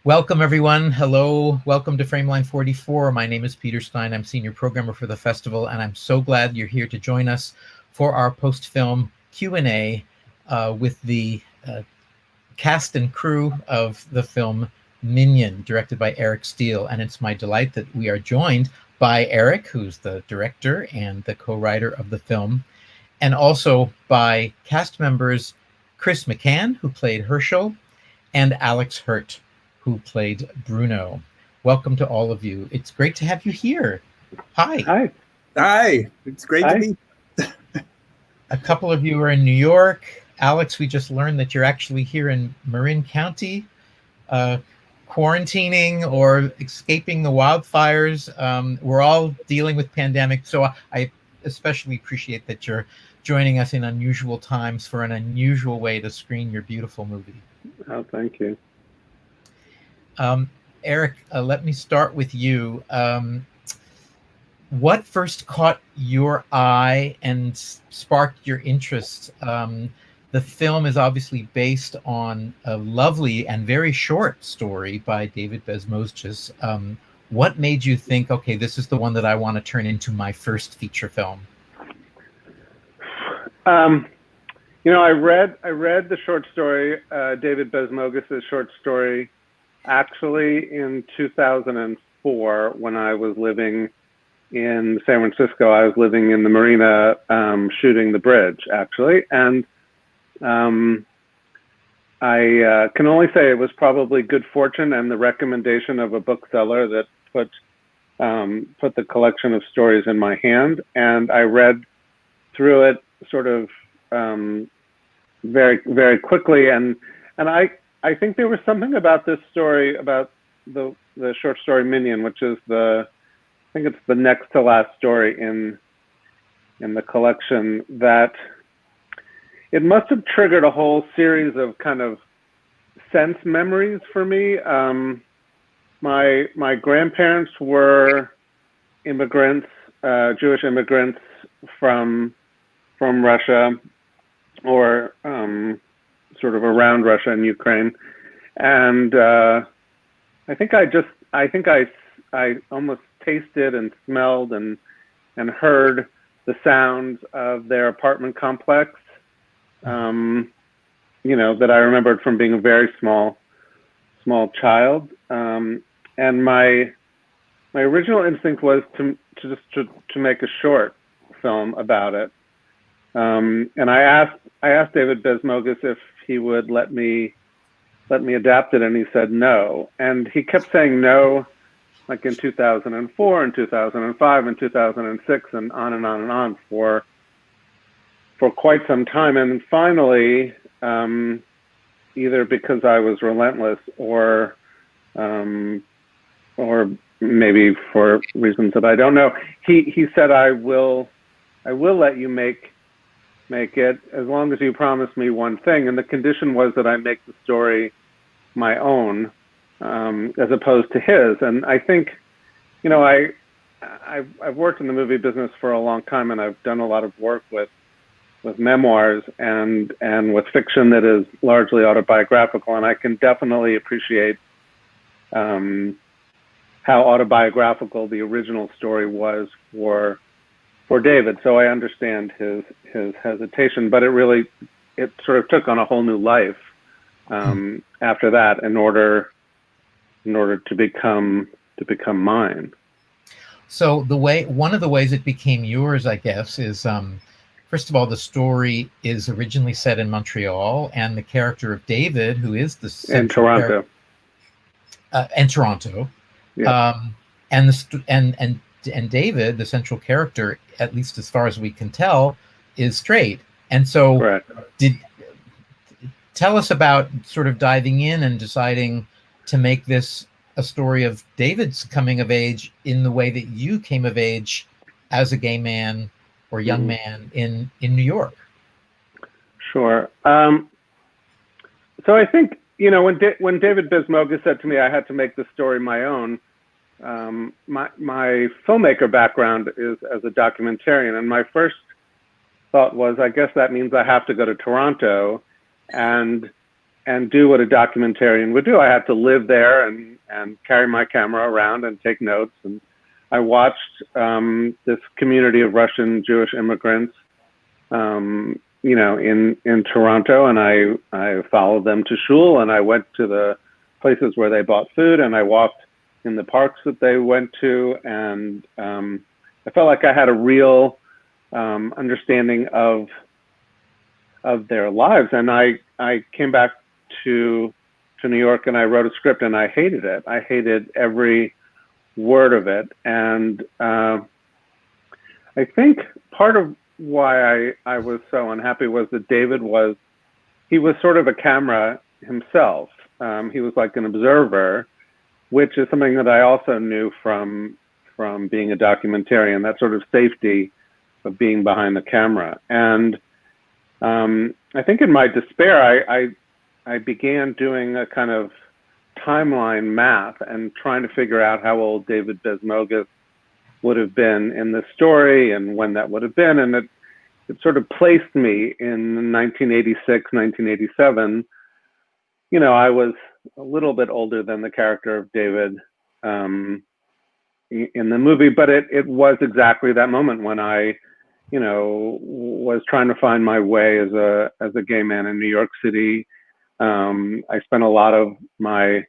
Welcome, everyone. Hello. Welcome to Frameline44. My name is Peter Stein. I'm senior programmer for the festival, and I'm so glad you're here to join us for our post-film Q&A with the cast and crew of the film Minyan, directed by Eric Steele. And it's my delight that we are joined by Eric, who's the director and the co-writer of the film, and also by cast members Chris McCann, who played Herschel, and Alex Hurt, who played Bruno. Welcome to all of you. It's great to have you here. Hi. Hi. Hi. It's great to be. A couple of you are in New York. Alex, we just learned that you're actually here in Marin County, quarantining or escaping the wildfires. We're all dealing with pandemic, so I especially appreciate that you're joining us in unusual times for an unusual way to screen your beautiful movie. Oh, thank you. Eric, let me start with you. What first caught your eye and sparked your interest? The film is obviously based on a lovely and very short story by David Bezmosjes. What made you think, okay, this is the one that I want to turn into my first feature film? You know, I read the short story, David Bezmosjes' short story, actually in 2004 when I was living in San Francisco. I was living in the marina shooting The Bridge, actually. And I can only say it was probably good fortune and the recommendation of a bookseller that put the collection of stories in my hand. And I read through it sort of very, very quickly. And I think there was something about this story, about the short story Minyan, which is I think it's the next to last story in the collection, that it must have triggered a whole series of kind of sense memories for me. My grandparents were immigrants, Jewish immigrants from Russia, or sort of around Russia and Ukraine, and I think I almost tasted and smelled and heard the sounds of their apartment complex. You know, that I remembered from being a very small child, and my original instinct was to make a short film about it. And I asked David Bezmosjes if he would let me adapt it, and he said no. And he kept saying no, like in 2004 and 2005 and 2006 and on and on and on for quite some time. And finally, either because I was relentless or maybe for reasons that I don't know, he said, I will let you make it as long as you promise me one thing. And the condition was that I make the story my own, as opposed to his. And I think, you know, I've worked in the movie business for a long time, and I've done a lot of work with memoirs and with fiction that is largely autobiographical. And I can definitely appreciate how autobiographical the original story was for David. So I understand his hesitation, but it sort of took on a whole new life after that in order to become mine. So one of the ways it became yours, I guess, is first of all, the story is originally set in Montreal, and the character of David, who is the central in Toronto, and Toronto, yeah. And David, the central character, at least as far as we can tell, is straight. And so, right. Tell us about sort of diving in and deciding to make this a story of David's coming of age in the way that you came of age as a gay man or young man in New York. Sure. So I think, you know, when David Bezmosjes said to me I had to make the story my own, my filmmaker background is as a documentarian, and my first thought was, I guess that means I have to go to Toronto and and do what a documentarian would do. I had to live there and carry my camera around and take notes. And I watched this community of Russian Jewish immigrants, in Toronto, and I followed them to shul, and I went to the places where they bought food, and I walked in the parks that they went to, and I felt like I had a real understanding of their lives. And I came back to New York, and I wrote a script, and I hated it. I hated every word of it. And I think part of why I was so unhappy was that David was sort of a camera himself. He was like an observer, which is something that I also knew from being a documentarian, that sort of safety of being behind the camera. And I think in my despair, I began doing a kind of timeline math and trying to figure out how old David Desmogus would have been in this story and when that would have been. And it sort of placed me in 1986, 1987. I was a little bit older than the character of David in the movie, but it was exactly that moment when I, was trying to find my way as a gay man in New York City. I spent a lot of my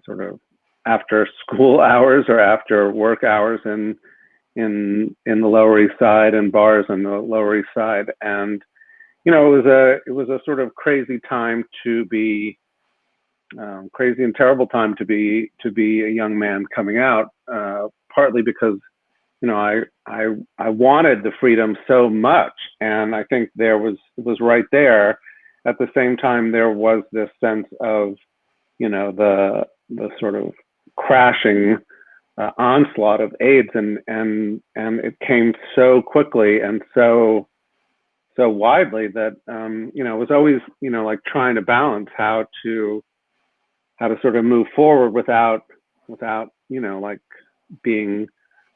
sort of after school hours or after work hours in the Lower East Side and bars on the Lower East Side, and it was a sort of crazy time to be crazy and terrible time to be a young man coming out, partly because I wanted the freedom so much, and I think it was right there. At the same time, there was this sense of the sort of crashing onslaught of AIDS, and it came so quickly and so widely that it was always like trying to balance how to sort of move forward without like being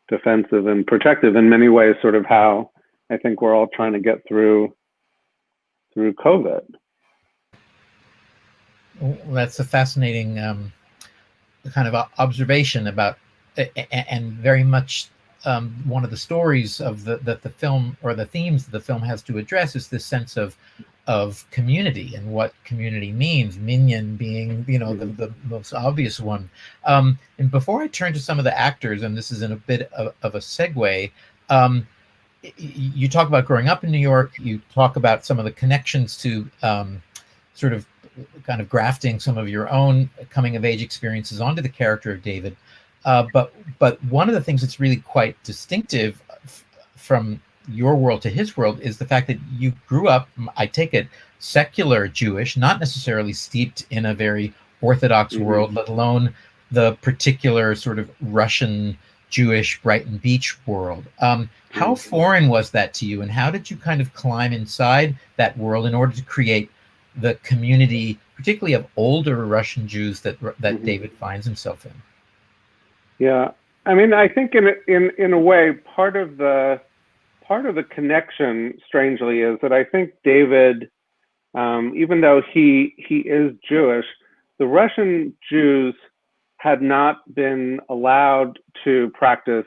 defensive and protective. In many ways, sort of how I think we're all trying to get through COVID. Well, that's a fascinating kind of observation about, and very much one of the stories of that the film, or the themes that the film has to address, is this sense of community and what community means. Minyan being, the most obvious one. And before I turn to some of the actors, and this is in a bit of a segue, you talk about growing up in New York. You talk about some of the connections to sort of kind of grafting some of your own coming of age experiences onto the character of David. But one of the things that's really quite distinctive from your world to his world is the fact that you grew up, I take it, secular Jewish, not necessarily steeped in a very Orthodox world, let alone the particular sort of Russian Jewish Brighton Beach world. How foreign was that to you, and how did you kind of climb inside that world in order to create the community, particularly of older Russian Jews that David finds himself in? Yeah, I mean, I think in a way, part of the connection, strangely, is that I think David, even though he is Jewish, the Russian Jews had not been allowed to practice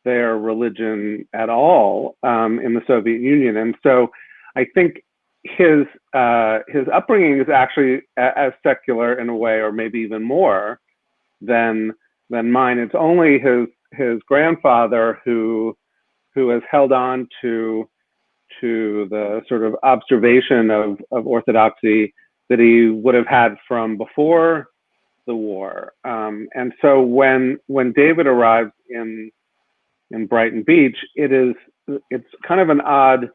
their religion at all in the Soviet Union, and so I think his upbringing is actually as secular in a way, or maybe even more than mine. It's only his grandfather who has held on to the sort of observation of orthodoxy that he would have had from before the war. And so when David arrives in Brighton Beach, it's kind of an odd,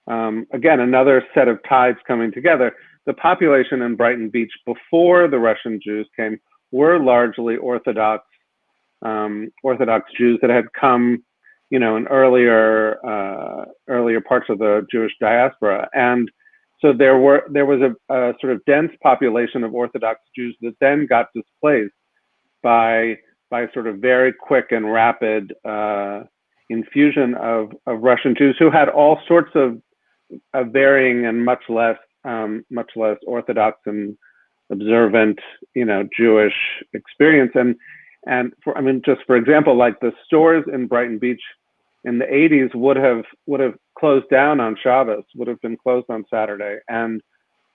again, another set of tides coming together. The population in Brighton Beach before the Russian Jews came were largely Orthodox Jews that had come, in earlier parts of the Jewish diaspora, and so there was a sort of dense population of Orthodox Jews that then got displaced by sort of very quick and rapid infusion of Russian Jews who had all sorts of varying and much less much less orthodox and observant, Jewish experience. And just for example, like the stores in Brighton Beach in the 80s would have closed down on Shabbos, would have been closed on Saturday. And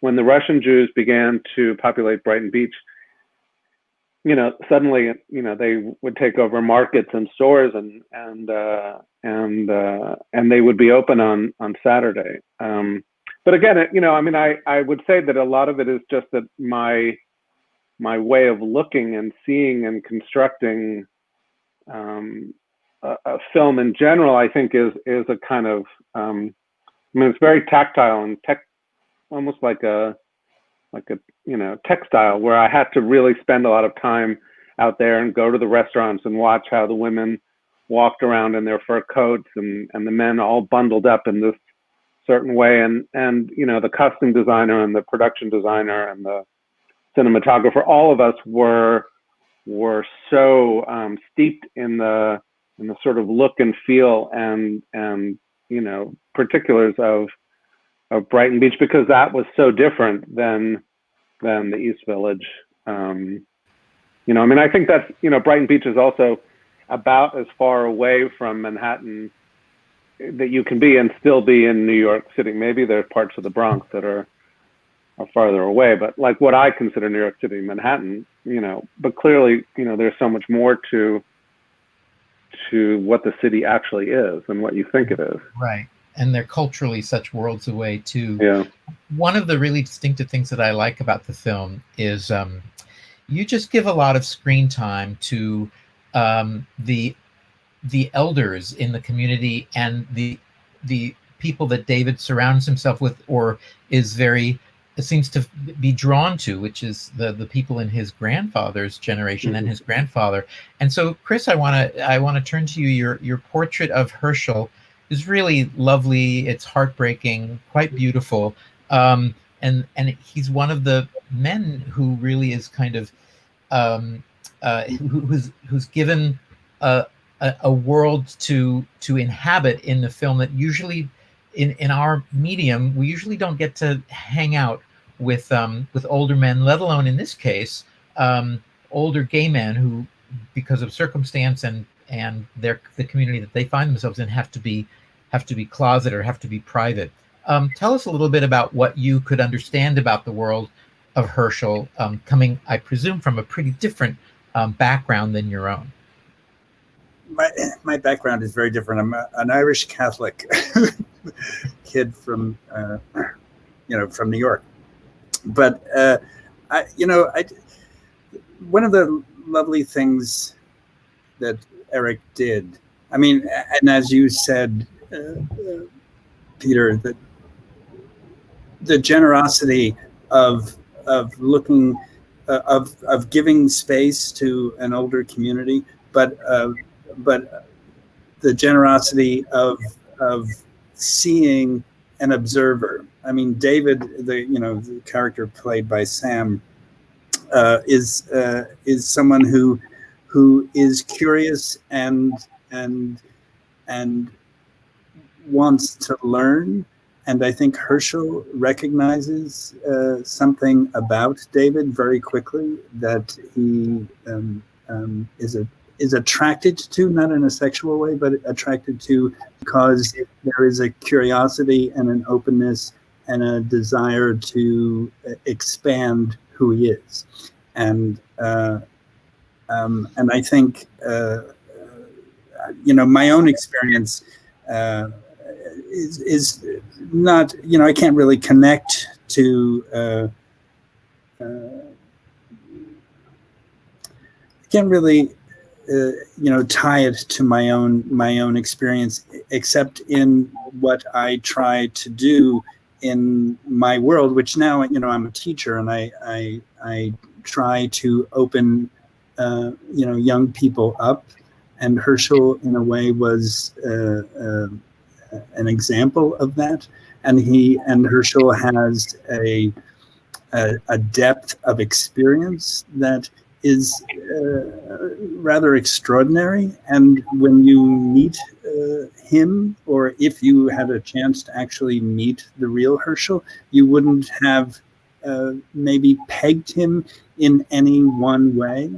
when the Russian Jews began to populate Brighton Beach, suddenly, they would take over markets and stores, and they would be open on Saturday. But again, I would say that a lot of it is just that my way of looking and seeing and constructing a film in general, I think is a kind of, it's very tactile and almost like a textile, where I had to really spend a lot of time out there and go to the restaurants and watch how the women walked around in their fur coats and the men all bundled up in this certain way. And the costume designer and the production designer and the cinematographer, all of us were so steeped in the sort of look and feel and particulars of Brighton Beach, because that was so different than the East Village. I think that's, Brighton Beach is also about as far away from Manhattan that you can be and still be in New York City. Maybe there's parts of the Bronx that are farther away, but like what I consider New York City, Manhattan, but clearly, there's so much more to what the city actually is than what you think it is. Right. And they're culturally such worlds away too. Yeah. One of the really distinctive things that I like about the film is you just give a lot of screen time to the elders in the community and the people that David surrounds himself with, or seems to be drawn to, which is the people in his grandfather's generation and his grandfather. And so, Chris, I want to turn to you. Your portrait of Herschel is really lovely. It's heartbreaking, quite beautiful. And he's one of the men who really is kind of who's given a world to inhabit in the film that usually in our medium we usually don't get to hang out with older men, let alone in this case older gay men who, because of circumstance and the community that they find themselves in, have to be closeted or have to be private. Tell us a little bit about what you could understand about the world of Herschel, coming, I presume, from a pretty different background than your own. My background is very different. I'm an Irish Catholic kid from New York. But one of the lovely things that Eric did, and as you said, Peter, that the generosity of looking of giving space to an older community, but the generosity of seeing an observer. David, the character played by Sam, is someone who is curious and wants to learn. And I think Herschel recognizes something about David very quickly that he is attracted to, not in a sexual way, but attracted to because there is a curiosity and an openness and a desire to expand who he is. And I think, my own experience is not, I can't really connect to, can't really, tie it to my own experience, except in what I try to do in my world, which now, I'm a teacher, and I try to open, young people up. And Herschel, in a way, was an example of that. And Herschel has a depth of experience that is rather extraordinary. And when you meet him, or if you had a chance to actually meet the real Herschel, you wouldn't have maybe pegged him in any one way.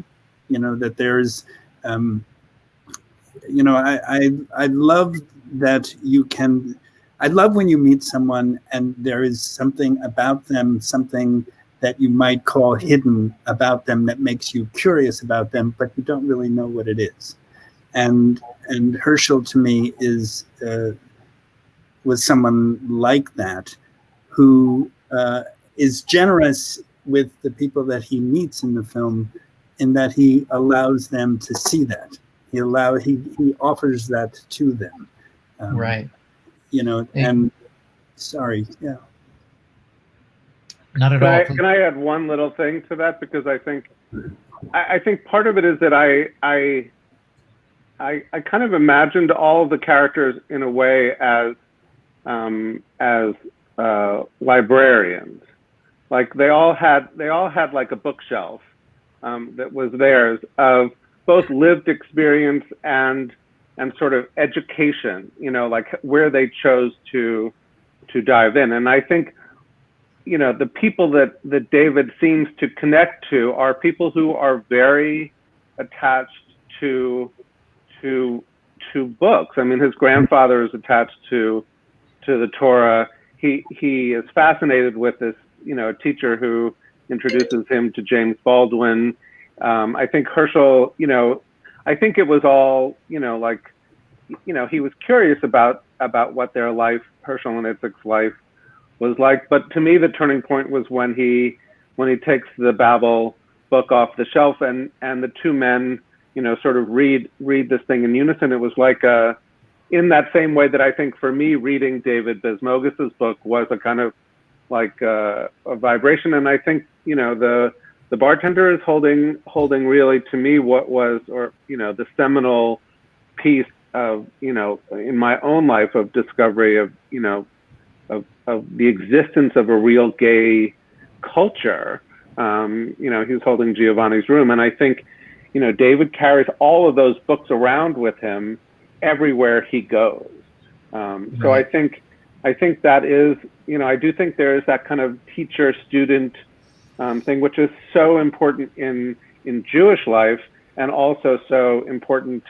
You know, that there's, you know, I love that you can, I love when you meet someone and there is something about them, something that you might call hidden about them that makes you curious about them, but you don't really know what it is. And Herschel to me is was someone like that, who is generous with the people that he meets in the film, in that he allows them to see that. He offers that to them. Right. You know, and sorry, yeah. Not at all. Can I add one little thing to that? Because I think part of it is that I kind of imagined all of the characters in a way as librarians. Like they all had like a bookshelf that was theirs of both lived experience and sort of education, you know, like where they chose to dive in. And I think, you know, the people that David seems to connect to are people who are very attached to books. I mean, his grandfather is attached to the Torah. He is fascinated with this, you know, teacher who introduces him to James Baldwin. I think Herschel, you know, I think it was all, you know, like, you know, he was curious about what their life, Herschel and Itzhak's life, was like. But to me, the turning point was when he takes the Babel book off the shelf and the two men, you know, sort of read this thing in unison. It was like in that same way that I think for me, reading David Bismogis's book was a kind of like a vibration. And I think, you know, the bartender is holding really, to me, what was, or, you know, the seminal piece of, you know, in my own life of discovery of, you know, of the existence of a real gay culture. You know, he was holding Giovanni's Room. And I think, you know, David carries all of those books around with him everywhere he goes. So I think that is, you know, I do think there is that kind of teacher-student thing, which is so important in Jewish life, and also so important,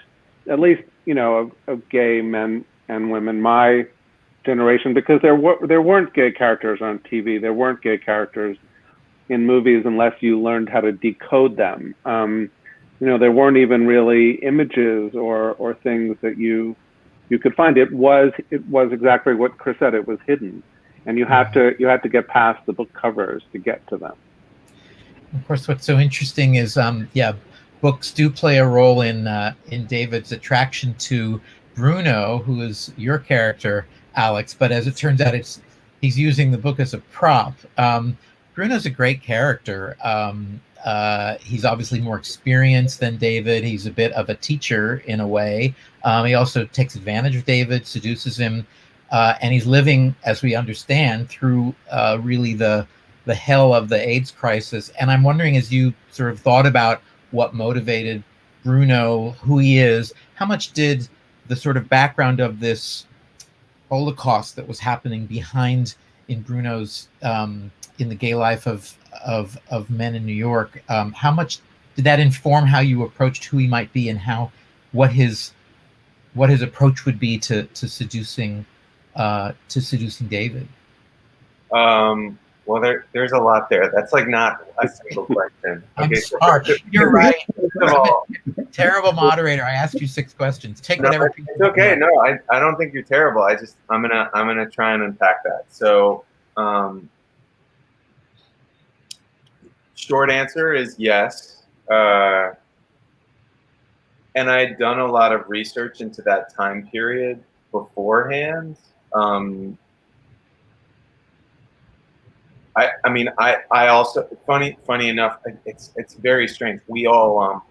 at least, you know, of gay men and women, my generation, because there weren't gay characters on TV. There weren't gay characters in movies unless you learned how to decode them. You know, there weren't even really images or things that you could find. It was exactly what Chris said. It was hidden, and you had to get past the book covers to get to them. Of course, what's so interesting is, books do play a role in David's attraction to Bruno, who is your character, Alex. But as it turns out, he's using the book as a prop. Bruno's a great character. He's obviously more experienced than David. He's a bit of a teacher in a way. He also takes advantage of David, seduces him, and he's living, as we understand, through really the hell of the AIDS crisis. And I'm wondering, as you sort of thought about what motivated Bruno, who he is, how much did the sort of background of this Holocaust that was happening behind in Bruno's in the gay life of men in New York, how much did that inform how you approached who he might be, and what his approach would be to seducing David? Well, there's a lot there. That's like not a single question. I'm sorry. You're right. Terrible moderator. I asked you 6 questions. Take whatever. It's okay. No, I don't think you're terrible. I'm gonna try and unpack that. So, short answer is yes. And I had done a lot of research into that time period beforehand. I mean, I also, funny enough, it's very strange. We all,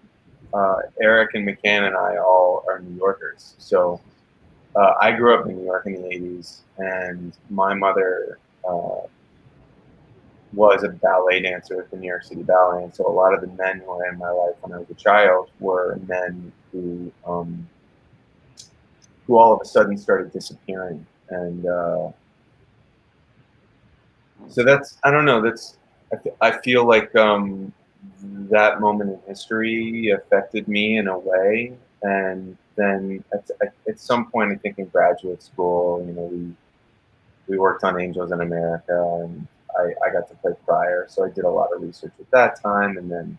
Eric and McCann and I all are New Yorkers. So I grew up in New York in the 80s, and my mother was a ballet dancer at the New York City Ballet, and so a lot of the men who were in my life when I was a child were men who all of a sudden started disappearing, and so that's, I don't know, that's, I feel like that moment in history affected me in a way, and then at some point, I think in graduate school, you know, we worked on Angels in America, and I got to play Pryor, so I did a lot of research at that time, and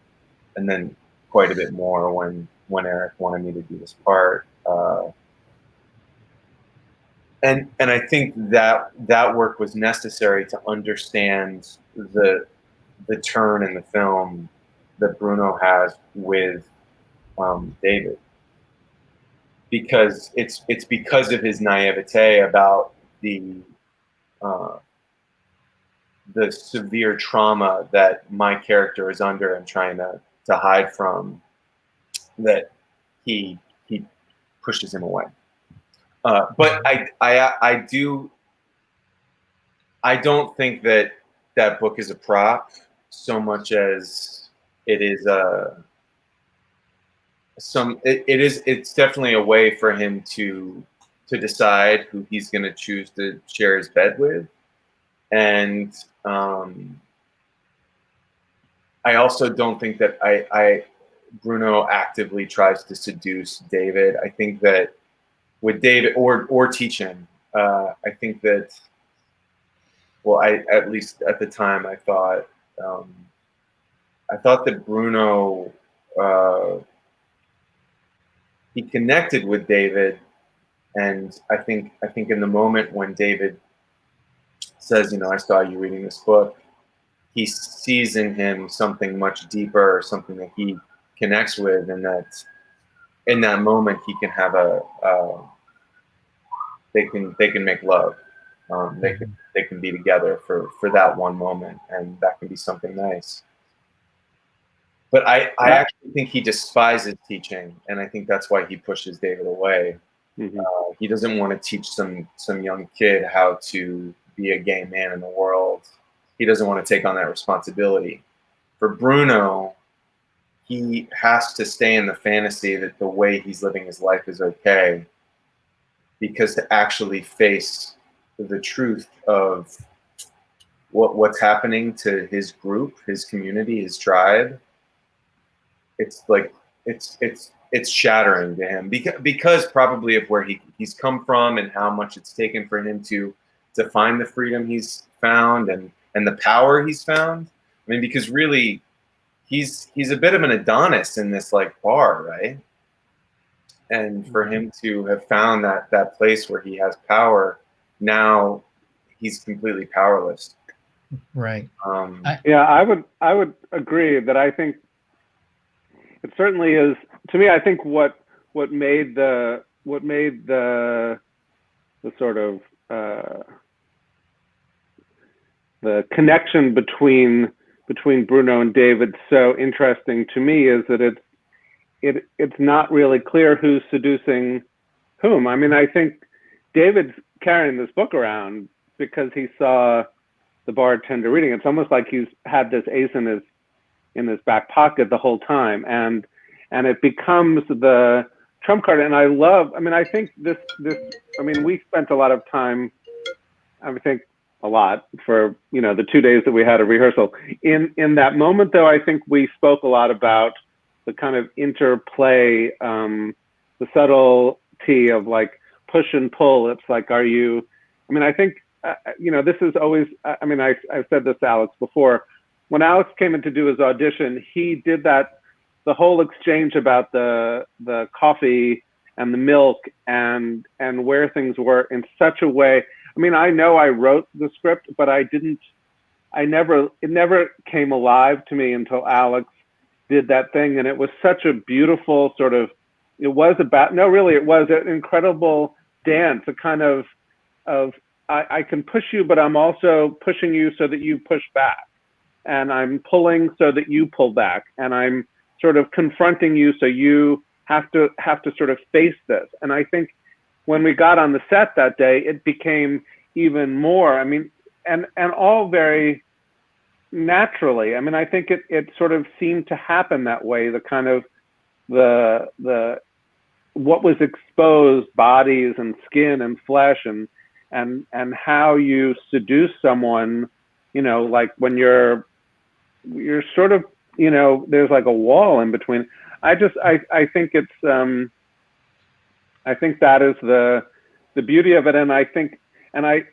then quite a bit more when Eric wanted me to do this part. And I think that work was necessary to understand the turn in the film that Bruno has with David, because it's because of his naivete about the severe trauma that my character is under and trying to hide from, that he pushes him away. But I don't think that book is a prop so much as it is it's definitely a way for him to decide who he's going to choose to share his bed with. And I also don't think that Bruno actively tries to seduce David. I think that with David, or teach him, I think that, well, at least at the time, I thought that Bruno, he connected with David, and I think in the moment when David says, you know, I saw you reading this book, he sees in him something much deeper, something that he connects with, and that in that moment he can have they can make love. They can be together for that one moment, and that can be something nice. But I actually think he despises teaching, and I think that's why he pushes David away. Mm-hmm. He doesn't want to teach some young kid how to be a gay man in the world. He doesn't want to take on that responsibility. For Bruno, he has to stay in the fantasy that the way he's living his life is okay, because to actually face the truth of what's happening to his group, his community, his tribe, it's like it's shattering to him, because probably of where he's come from and how much it's taken for him to find the freedom he's found and the power he's found. I mean, because really he's a bit of an Adonis in this like bar, right? And for him to have found that place where he has power, now he's completely powerless. Right. I would agree that I think it certainly is. To me, I think what made the sort of the connection between Bruno and David so interesting to me is that it's not really clear who's seducing whom. I mean, I think David's carrying this book around because he saw the bartender reading. It's almost like he's had this ace in his back pocket the whole time, and it becomes the trump card. And I think this. I mean, we spent a lot of time. I think a lot for the 2 days that we had a rehearsal. In that moment, though, I think we spoke a lot about the kind of interplay, the subtlety of like push and pull. It's like, are you? I mean, I think this is always. I mean, I've said this to Alex before. When Alex came in to do his audition, he did that. The whole exchange about the coffee and the milk and where things were in such a way. I mean, I know I wrote the script, but it never came alive to me until Alex did that thing. And it was such a beautiful sort of, it was an incredible dance, a kind of I can push you, but I'm also pushing you so that you push back. And I'm pulling so that you pull back. And I'm sort of confronting you so you have to sort of face this. And I think when we got on the set that day, it became even more, I mean, and all very, naturally. I mean, I think it sort of seemed to happen that way. The kind of the what was exposed, bodies and skin and flesh, and how you seduce someone, you know, like when you're sort of, you know, there's like a wall in between. I think it's I think that is the beauty of it, and I think I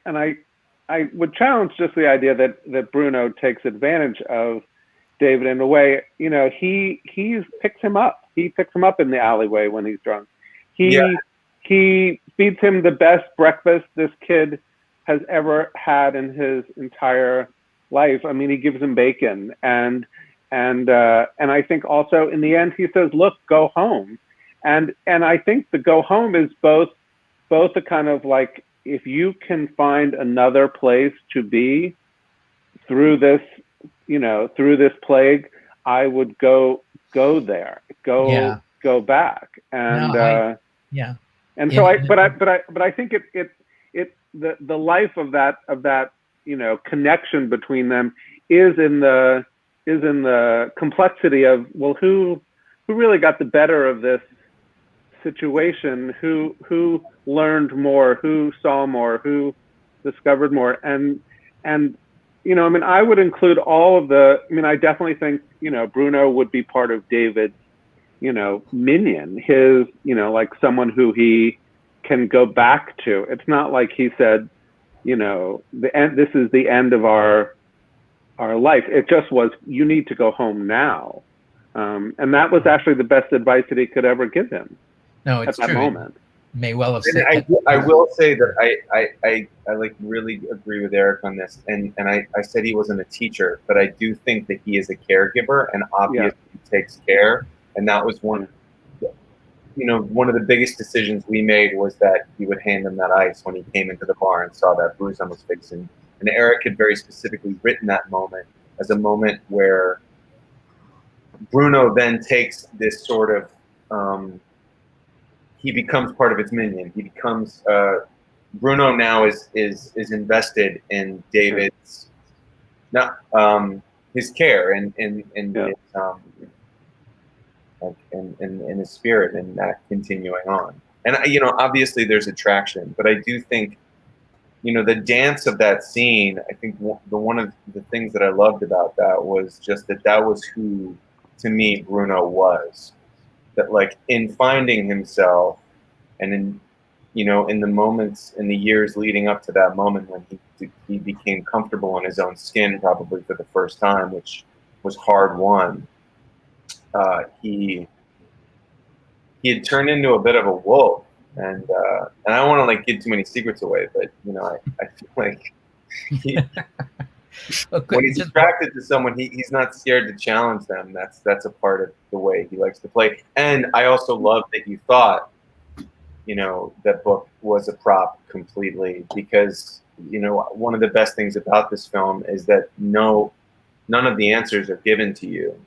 would challenge just the idea that Bruno takes advantage of David in a way. You know, he picks him up. He picks him up in the alleyway when he's drunk. He feeds him the best breakfast this kid has ever had in his entire life. I mean, he gives him bacon, and I think also in the end he says, "Look, go home," and I think the go home is both a kind of like, if you can find another place to be through this, you know, through this plague, I would go there, go back, and No, and so but I think the life of that you know, connection between them is in the complexity of, well, who really got the better of this situation, who learned more, who saw more, who discovered more, and you know, I mean, I would include all of the, I mean, I definitely think, you know, Bruno would be part of David's, you know, Minyan, his, you know, like someone who he can go back to. It's not like he said, you know, this is the end of our life. It just was, you need to go home now. And that was actually the best advice that he could ever give him. No, it's at that true. moment. May well have And said. I will say that I like really agree with Eric on this, and I said he wasn't a teacher, but I do think that he is a caregiver, and obviously takes care. And that was one of the biggest decisions we made, was that he would hand him that ice when he came into the bar and saw that bruise on his face. And Eric had very specifically written that moment as a moment where Bruno then takes this sort of he becomes part of its minion. He becomes Bruno now is invested in David's his care and his spirit, and that continuing on. And obviously there's attraction, but I do think the dance of that scene, I think one of the things that I loved about that was just that was who, to me, Bruno was. That, like, in finding himself, and in the moments, in the years leading up to that moment when he became comfortable in his own skin, probably for the first time, which was hard won. He had turned into a bit of a wolf, and I don't want to give too many secrets away, but I feel like when he's attracted to someone, he's not scared to challenge them. That's a part of the way he likes to play. And I also love that you thought that book was a prop completely, because one of the best things about this film is that none of the answers are given to you.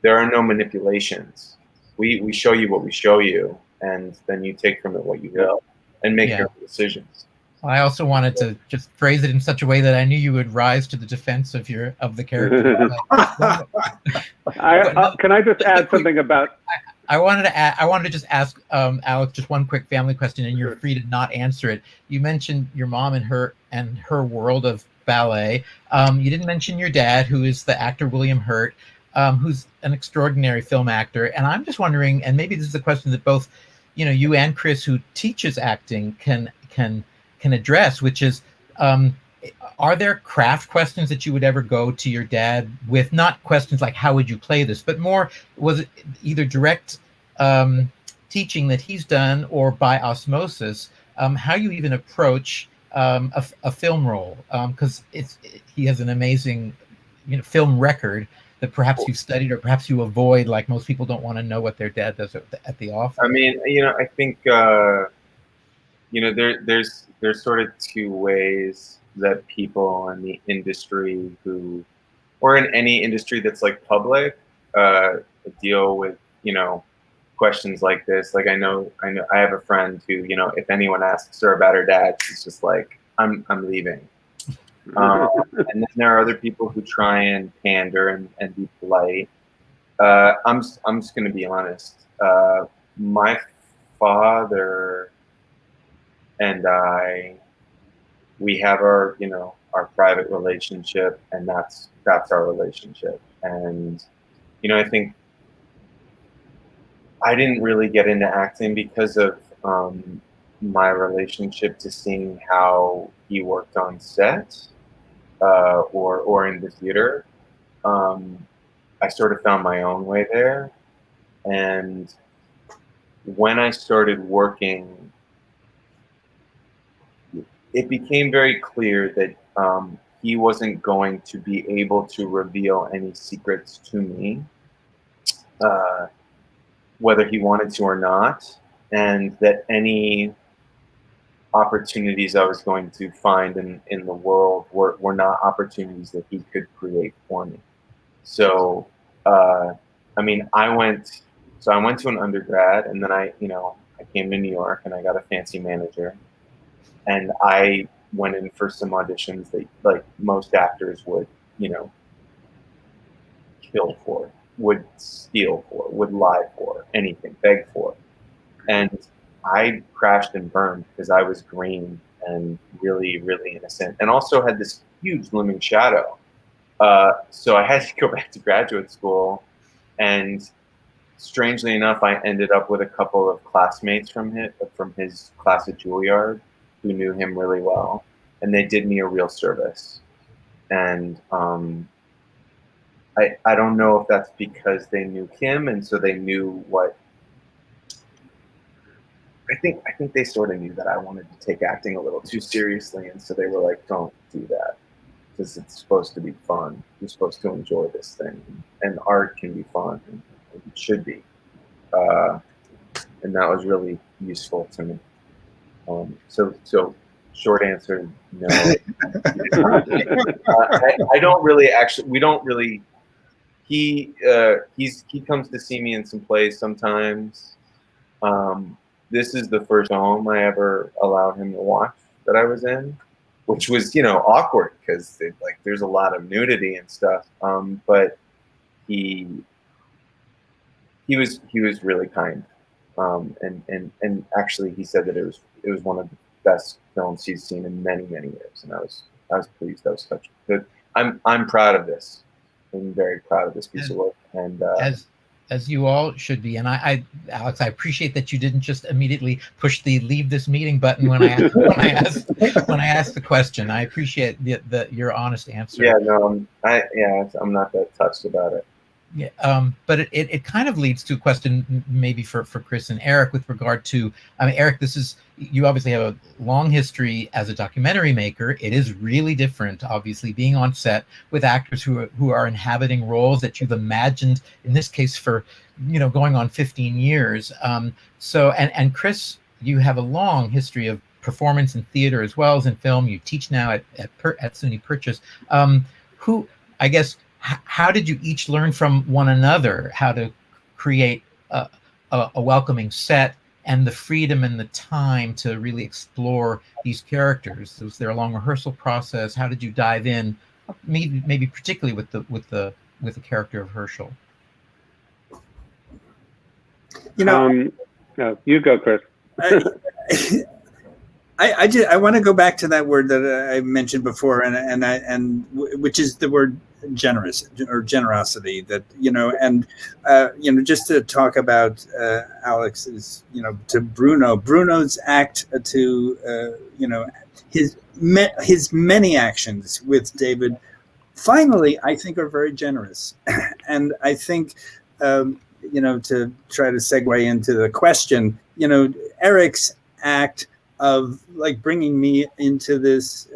There are no manipulations. We show you what we show you, and then you take from it what you will and make your own decisions. I also wanted to just phrase it in such a way that I knew you would rise to the defense of the character. Can I just add something about? I wanted to just ask Alex just one quick family question, and you're free to not answer it. You mentioned your mom and her world of ballet. You didn't mention your dad, who is the actor William Hurt, who's an extraordinary film actor. And I'm just wondering, and maybe this is a question that both you and Chris, who teaches acting, can address, which is, are there craft questions that you would ever go to your dad with? Not questions like, how would you play this, but more, was it either direct teaching that he's done, or by osmosis, how you even approach a film role? Because he has an amazing film record that perhaps you've studied, or perhaps you avoid, like most people don't want to know what their dad does at the office. I mean, I think there's sort of two ways that people in the industry or in any industry that's like public, deal with questions like this. Like I know I have a friend who if anyone asks her about her dad, she's just like, I'm leaving, And then there are other people who try and pander and be polite. I'm just going to be honest. My father and I, we have our private relationship, and that's our relationship. And I think I didn't really get into acting because of my relationship to seeing how he worked on set or in the theater. I sort of found my own way there, and when I started working, it became very clear that he wasn't going to be able to reveal any secrets to me, whether he wanted to or not, and that any opportunities I was going to find in the world were not opportunities that he could create for me. So, I mean, I went to an undergrad, and then I came to New York, and I got a fancy manager, and I went in for some auditions that, like most actors would, kill for, would steal for, would lie for, anything, beg for. And I crashed and burned because I was green and really, really innocent, and also had this huge looming shadow. So I had to go back to graduate school, and strangely enough, I ended up with a couple of classmates from his class at Juilliard who knew him really well, and they did me a real service. And I don't know if that's because they knew him, and so they knew what. I think they sort of knew that I wanted to take acting a little too seriously, and so they were like, "Don't do that, because it's supposed to be fun. You're supposed to enjoy this thing, and art can be fun, and it should be." And that was really useful to me. So short answer, no. I don't really actually. We don't really. He comes to see me in some plays sometimes. This is the first film I ever allowed him to watch that I was in, which was awkward because there's a lot of nudity and stuff. But he was really kind, and actually he said that it was one of the best films he's seen in many years, and I was pleased. I was touched. But I'm proud of this. I'm very proud of this piece of work, and as you all should be. And I Alex, I appreciate that you didn't just immediately push the leave this meeting button when I asked the question. I appreciate your honest answer. Yeah, no, I'm not that touched about it. Yeah, but it kind of leads to a question maybe for Chris and Eric with regard to, Eric, you obviously have a long history as a documentary maker. It is really different, obviously, being on set with actors who are inhabiting roles that you've imagined, in this case, for going on 15 years. So Chris, you have a long history of performance in theater as well as in film. You teach now at SUNY Purchase. How did you each learn from one another how to create a welcoming set and the freedom and the time to really explore these characters? Was there a long rehearsal process? How did you dive in, maybe particularly with the character of Herschel? No, you go, Chris. I want to go back to that word that I mentioned before, and which is the word generous or generosity. That just to talk about Alex's, to Bruno's act, to his many actions with David. Finally, I think are very generous, and I think to try to segue into the question, Eric's act of bringing me into this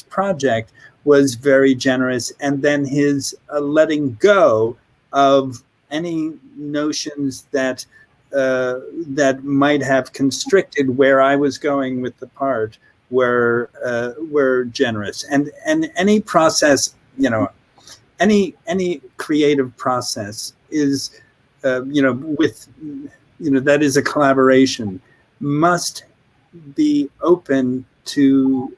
project was very generous, and then his letting go of any notions that might have constricted where I was going with the part were generous, and any process, any creative process is that is a collaboration, must be open to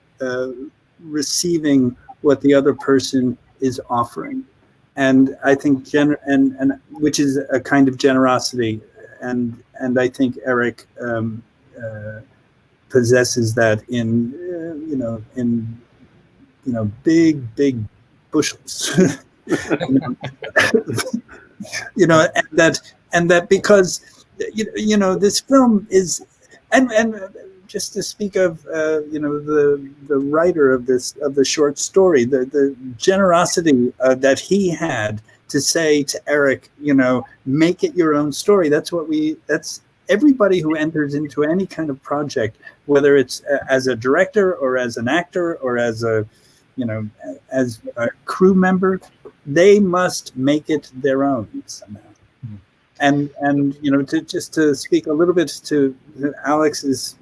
receiving what the other person is offering. And I think and which is a kind of generosity, and I think Eric possesses that in big bushels. and that because this film is, and just to speak of the writer of the short story, the generosity that he had to say to Eric, make it your own story. That's everybody who enters into any kind of project, whether it's as a director or as an actor or as a crew member, they must make it their own somehow. And to speak a little bit to Alex's,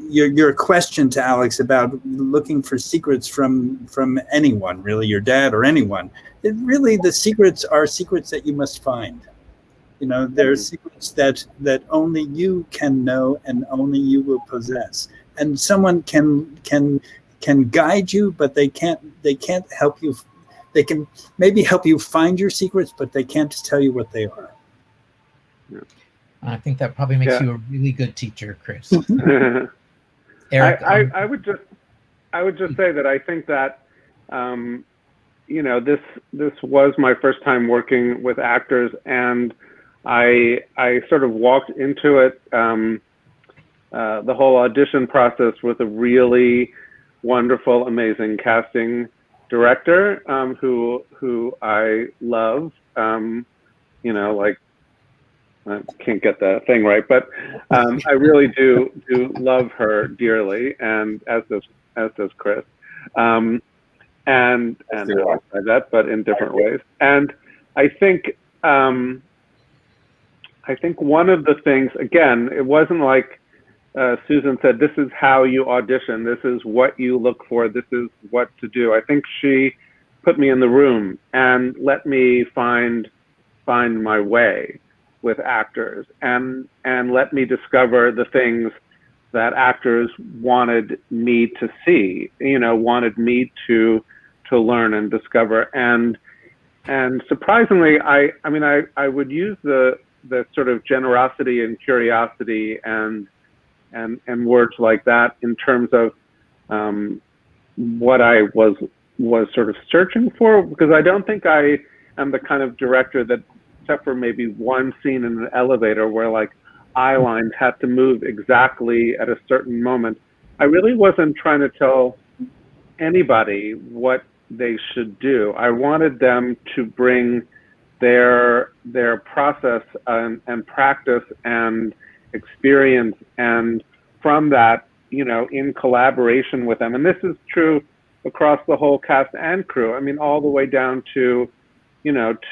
your question to Alex about looking for secrets from anyone, really, your dad or anyone. The secrets are secrets that you must find. There are secrets that only you can know and only you will possess. And someone can guide you, but they can't help you. They can maybe help you find your secrets, but they can't tell you what they are. Yeah. I think that probably makes you a really good teacher, Chris. Eric, I would just say that I think that this was my first time working with actors, and I sort of walked into it, the whole audition process, with a really wonderful, amazing casting director who I love. I can't get the thing right, but I really do love her dearly, and as does Chris, and I say that, but in different ways. And I think one of the things, again, it wasn't like Susan said, this is how you audition, this is what you look for, this is what to do. I think she put me in the room and let me find my way with actors, and let me discover the things that actors wanted me to see, wanted me to learn and discover. And surprisingly, I would use the sort of generosity and curiosity and words like that in terms of what I was sort of searching for, because I don't think I am the kind of director that, except for maybe one scene in an elevator where like eye lines had to move exactly at a certain moment, I really wasn't trying to tell anybody what they should do. I wanted them to bring their process and practice and experience, and from that, in collaboration with them. And this is true across the whole cast and crew. I mean, all the way down to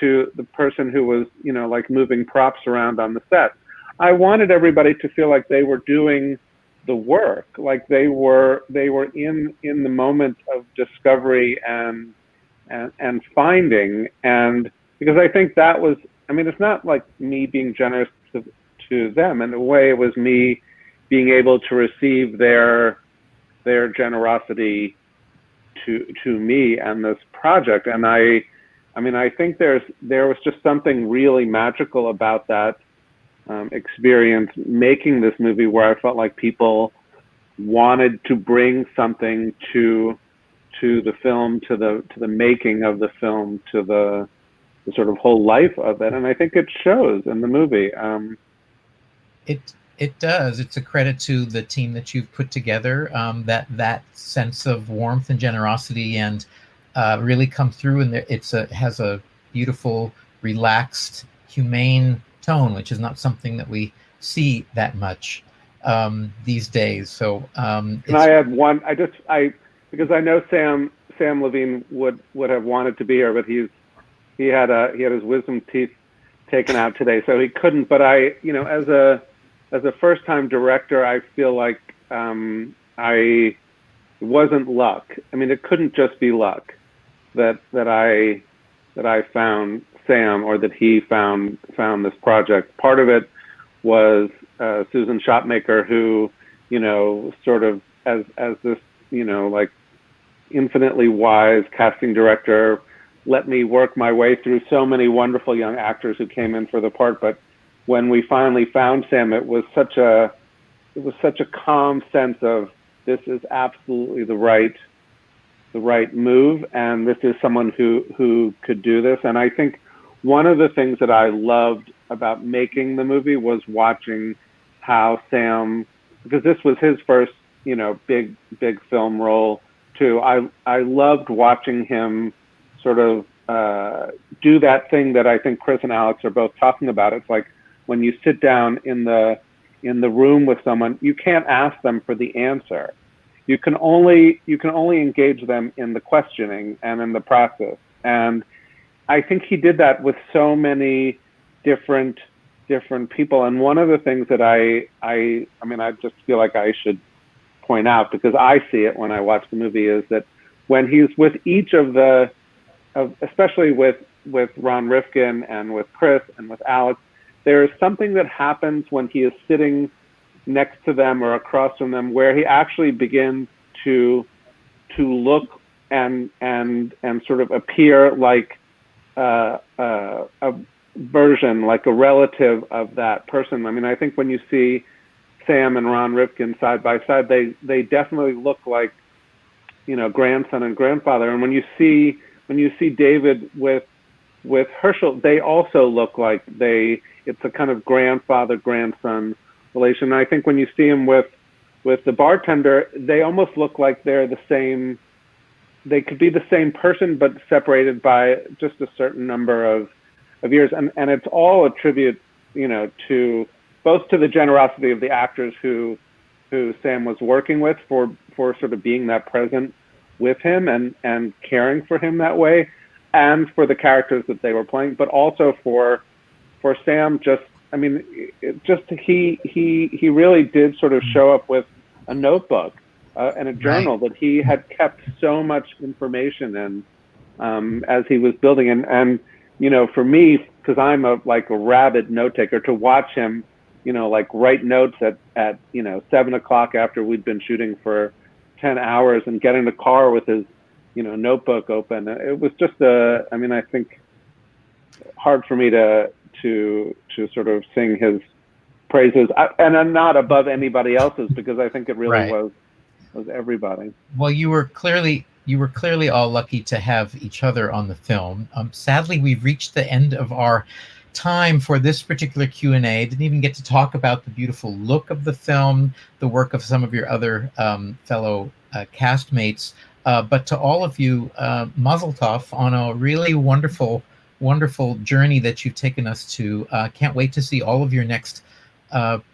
to the person who was, like moving props around on the set. I wanted everybody to feel like they were doing the work, like they were in the moment of discovery and finding. And because I think that was, it's not like me being generous to them. In a way, it was me being able to receive their generosity to me and this project. And I think there was just something really magical about that experience making this movie, where I felt like people wanted to bring something to the film, to the making of the film, to the sort of whole life of it. And I think it shows in the movie. It does. It's a credit to the team that you've put together, that sense of warmth and generosity, and really come through, and it has a beautiful, relaxed, humane tone, which is not something that we see that much these days. So and I have one. Because I know Sam Levine would have wanted to be here, but he had his wisdom teeth taken out today, so he couldn't. But as a first-time director, I feel like it wasn't luck. It couldn't just be luck that I found Sam, or that he found this project. Part of it was Susan Shopmaker, who sort of as this, like infinitely wise casting director let me work my way through so many wonderful young actors who came in for the part. But when we finally found Sam, it was such a calm sense of, this is absolutely the right move, and this is someone who could do this. And I think one of the things that I loved about making the movie was watching how Sam, because this was his first, big film role too. I loved watching him sort of do that thing that I think Chris and Alex are both talking about. It's like when you sit down in the room with someone, you can't ask them for the answer. You can only engage them in the questioning and in the process. And I think he did that with so many different people. And one of the things that I just feel like I should point out, because I see it when I watch the movie, is that when he's with each especially with Ron Rifkin and with Chris and with Alex, there is something that happens when he is sitting next to them or across from them, where he actually begins to look and sort of appear like a version, like a relative of that person. I mean, I think when you see Sam and Ron Rifkin side by side, they definitely look like, grandson and grandfather. And when you see David with Herschel, they also look like it's a kind of grandfather-grandson relation. And I think when you see him with the bartender, they almost look like they're the same. They could be the same person, but separated by just a certain number of years. And it's all a tribute, to both to the generosity of the actors who Sam was working with for sort of being that present with him and caring for him that way, and for the characters that they were playing, but also for Sam. He really did sort of show up with a notebook and a journal that he had kept so much information in as he was building. And for me, because I'm a rabid note taker, to watch him, write notes at 7 o'clock after we'd been shooting for 10 hours and get in the car with his, notebook open. It was just I think hard for me to sort of sing his praises, and I'm not above anybody else's, because I think it really was everybody. Well, you were clearly all lucky to have each other on the film. Sadly, we've reached the end of our time for this particular Q&A. Didn't even get to talk about the beautiful look of the film, the work of some of your other fellow castmates. But to all of you, mazel tov on a really wonderful journey that you've taken us to. Can't wait to see all of your next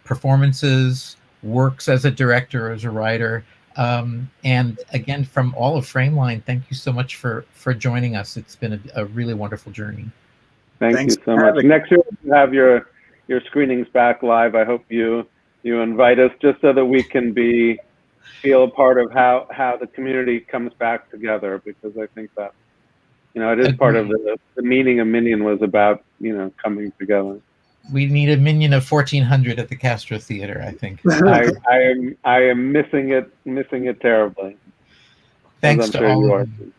performances, works as a director, as a writer. And again, from all of Frameline, thank you so much for joining us. It's been a really wonderful journey. Thanks you so much. Next year, you have your screenings back live. I hope you invite us, just so that we can feel a part of how the community comes back together, because I think that it is part of the meaning of Minyan was about coming together. We need a Minyan of 1400 at the Castro Theater, I think. I am missing it terribly. Thanks to all of you.